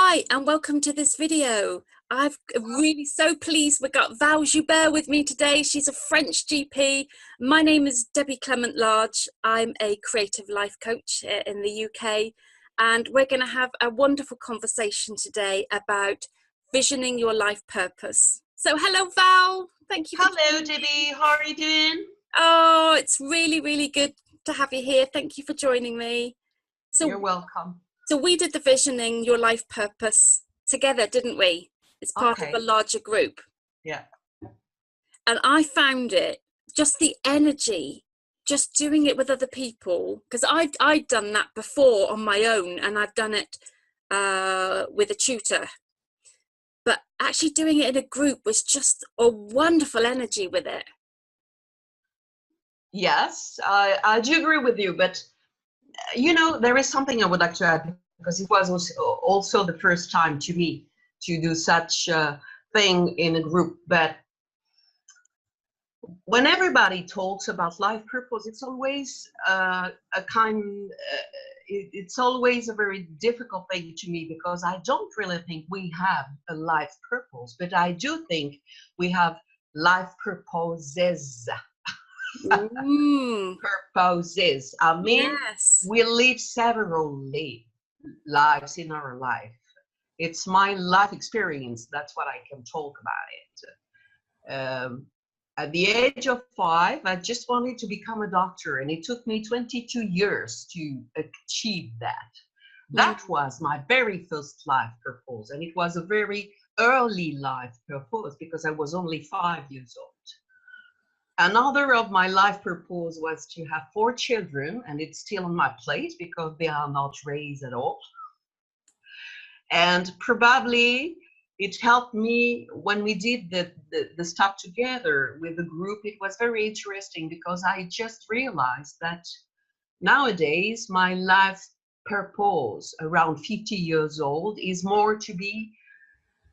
Hi, and welcome to this video. I'm really so pleased we got Val Jubert with me today. She's a French GP. My name is Debbie Clement-Large. I'm a creative life coach here in the UK, and we're going to have a wonderful conversation today about visioning your life purpose. So hello, Val. Thank you. Hello, Debbie. How are you doing? Oh, it's really, really good to have you here. Thank you for joining me. So, you're welcome. So we did the visioning your life purpose together, didn't we? It's part of a larger group. Yeah. And I found it, just the energy, just doing it with other people, because I'd done that before on my own, and I've done it with a tutor. But actually doing it in a group was just a wonderful energy with it. Yes, I do agree with you, but you know, there is something I would like to add, because it was also the first time to me to do such a thing in a group. But when everybody talks about life purpose, it's always it's always a very difficult thing to me, because I don't really think we have a life purpose, but I do think we have life purposes. Purposes. I mean, yes. We live several lives in our life. It's my life experience. That's what I can talk about it. At the age of 5, I just wanted to become a doctor, and it took me 22 years to achieve that. That was my very first life purpose, and it was a very early life purpose because I was only 5 years old. Another of my life purpose was to have 4 children, and it's still on my plate because they are not raised at all. And probably it helped me when we did the stuff together with the group. It was very interesting because I just realized that nowadays my life purpose around 50 years old is more to be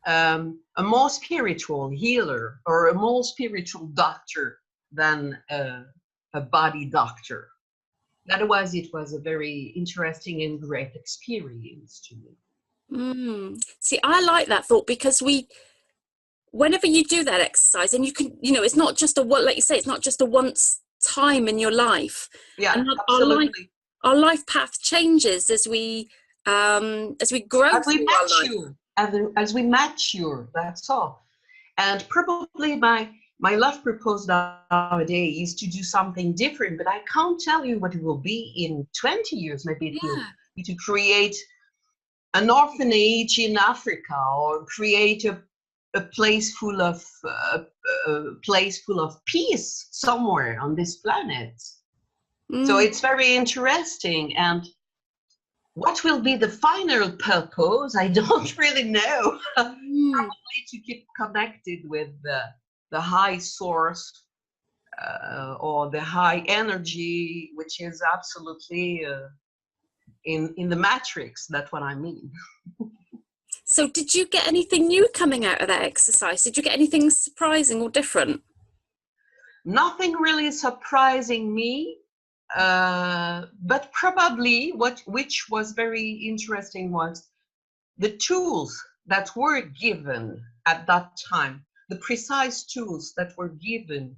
a more spiritual healer or a more spiritual doctor than a body doctor. Otherwise, it was a very interesting and great experience to me. See, I like that thought, because whenever you do that exercise, and you can, it's not just like you say, it's not just a once time in your life. Yeah, and absolutely. Our life path changes as we grow. As we mature, as we mature, that's all. And probably my life purpose nowadays is to do something different, but I can't tell you what it will be in 20 years. Maybe it will be to create an orphanage in Africa, or create a place full of peace somewhere on this planet. So it's very interesting. And what will be the final purpose? I don't really know. Probably to keep connected with the high source or the high energy, which is absolutely in the matrix. That's what I mean. So did you get anything new coming out of that exercise? Did you get anything surprising or different? Nothing really surprising me, but probably which was very interesting was the tools that were given at that time, the precise tools that were given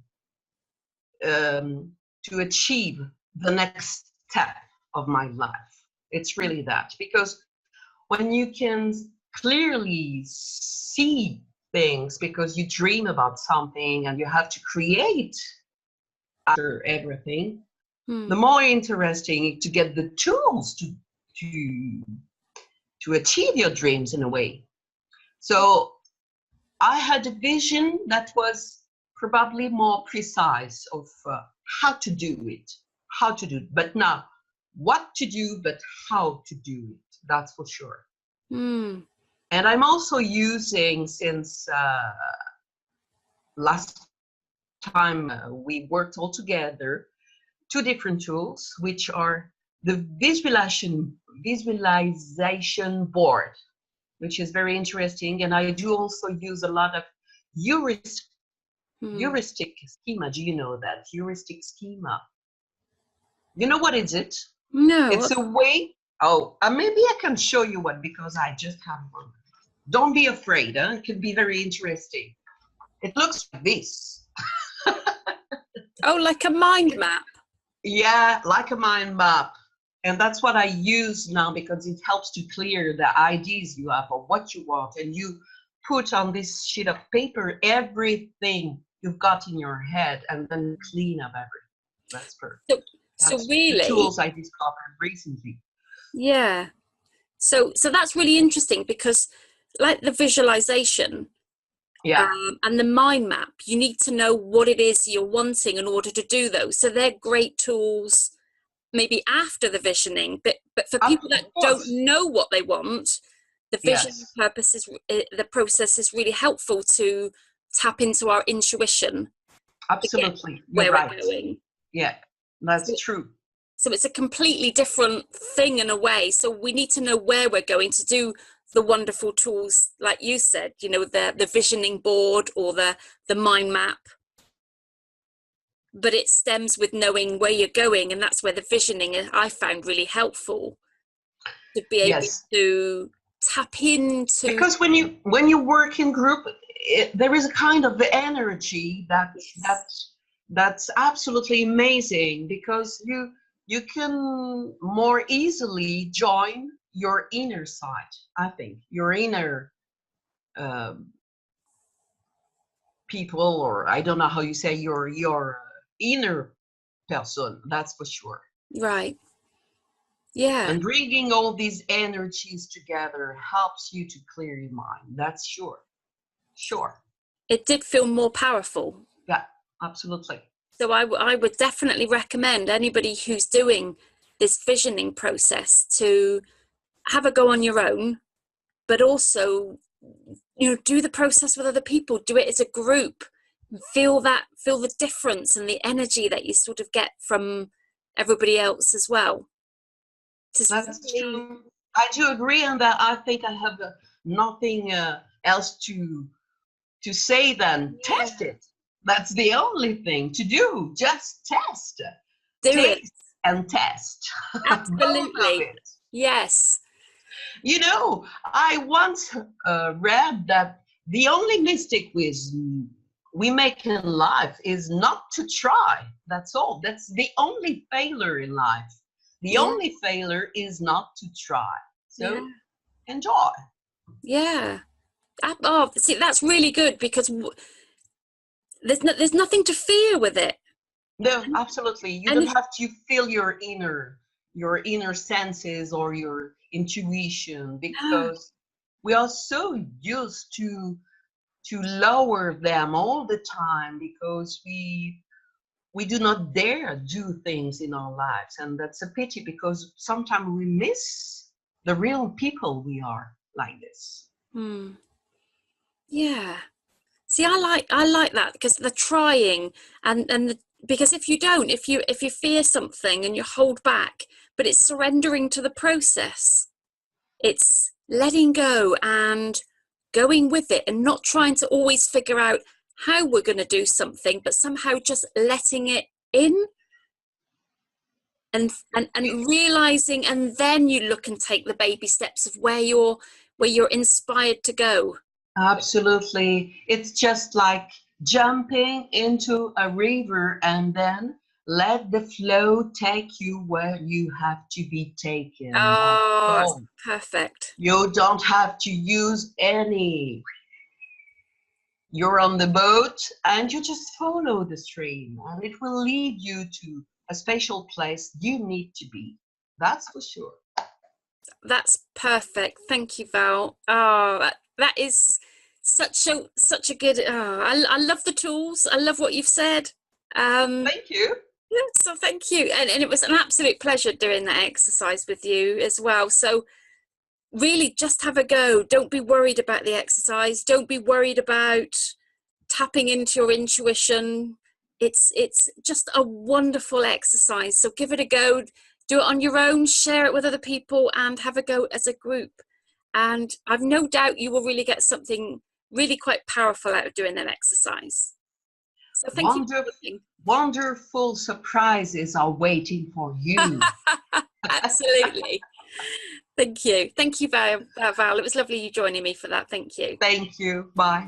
to achieve the next step of my life. It's really that, because when you can clearly see things, because you dream about something and you have to create after everything, the more interesting to get the tools to achieve your dreams in a way. So I had a vision that was probably more precise of how to do it, but not what to do, but how to do it. That's for sure. And I'm also using, since last time we worked all together, 2 different tools, which are the visualization board, which is very interesting. And I do also use a lot of heuristic schema. Do you know that? Heuristic schema. You know what is it? No. It's a way Oh, maybe I can show you one because I just have one. Don't be afraid, huh? It can be very interesting. It looks like this. Oh, like a mind map. Yeah, like a mind map. And that's what I use now because it helps to clear the ideas you have of what you want. And you put on this sheet of paper everything you've got in your head and then clean up everything. That's perfect. So That's really, the tools I discovered recently. yeah. So that's really interesting because like the visualization, Yeah, and the mind map, you need to know what it is you're wanting in order to do those. So they're great tools maybe after the visioning, but for people of that don't course. know what they want, the visioning Yes, purpose is the process is really helpful to tap into our intuition to get absolutely. You're where we're right. going. Yeah, So, that's true. so it's a completely different thing in a way. So we need to know where we're going to do the wonderful tools, like you said, you know, the visioning board or the mind map. But it stems with knowing where you're going, and that's where the visioning I found really helpful to be able Yes, to tap into. because when you work in group, there is a kind of energy Yes. that's absolutely amazing because you can more easily join your inner side. I think your inner um, people, or I don't know how you say your inner person. That's for sure. Right. Yeah. And bringing all these energies together helps you to clear your mind. That's sure. Sure. It did feel more powerful. Yeah, absolutely. So I would definitely recommend anybody who's doing this visioning process to have a go on your own, but also, you know, do the process with other people, do it as a group, feel the difference and the energy that you sort of get from everybody else as well. That's Really, true. I do agree on that. I think I have nothing else to say than yeah, test it. That's the only thing to do. Just test, do it. taste, and test. Both of Absolutely. it. Yes. You know, I once read that the only mistake we make in life is not to try. That's all. That's the only failure in life. The Yeah. only failure is not to try. Yeah. So enjoy. Yeah. Oh, see, that's really good because there's nothing to fear with it. No, absolutely. You And don't if, have to feel your inner senses or your intuition no, because we are so used to lower them all the time because we do not dare do things in our lives, and that's a pity because sometimes we miss the real people we are like this. hmm, yeah. See, I like that because the trying because if you don't, if you fear something and you hold back, but it's surrendering to the process. It's letting go and going with it and not trying to always figure out how we're going to do something, but somehow just letting it in and realizing, and then you look and take the baby steps of where you're inspired to go. Absolutely. It's just like jumping into a river and then let the flow take you where you have to be taken. That's Oh, it's all. perfect. You don't have to use any. You're on the boat and you just follow the stream and it will lead you to a special place you need to be. That's for sure. That's perfect. Thank you, Val. Oh, that is such a good. Oh, I love the tools. I love what you've said. Um, Thank you. yeah, so thank you, and it was an absolute pleasure doing that exercise with you as well. So really, just have a go. Don't be worried about the exercise. Don't be worried about tapping into your intuition. It's just a wonderful exercise. So give it a go. Do it on your own, share it with other people, and have a go as a group. And I've no doubt you will really get something really quite powerful out of doing that exercise. So thank you Wonderful, for listening. wonderful surprises are waiting for you. Absolutely. Thank you. Thank you, Val. It was lovely you joining me for that. Thank you. Thank you. Bye.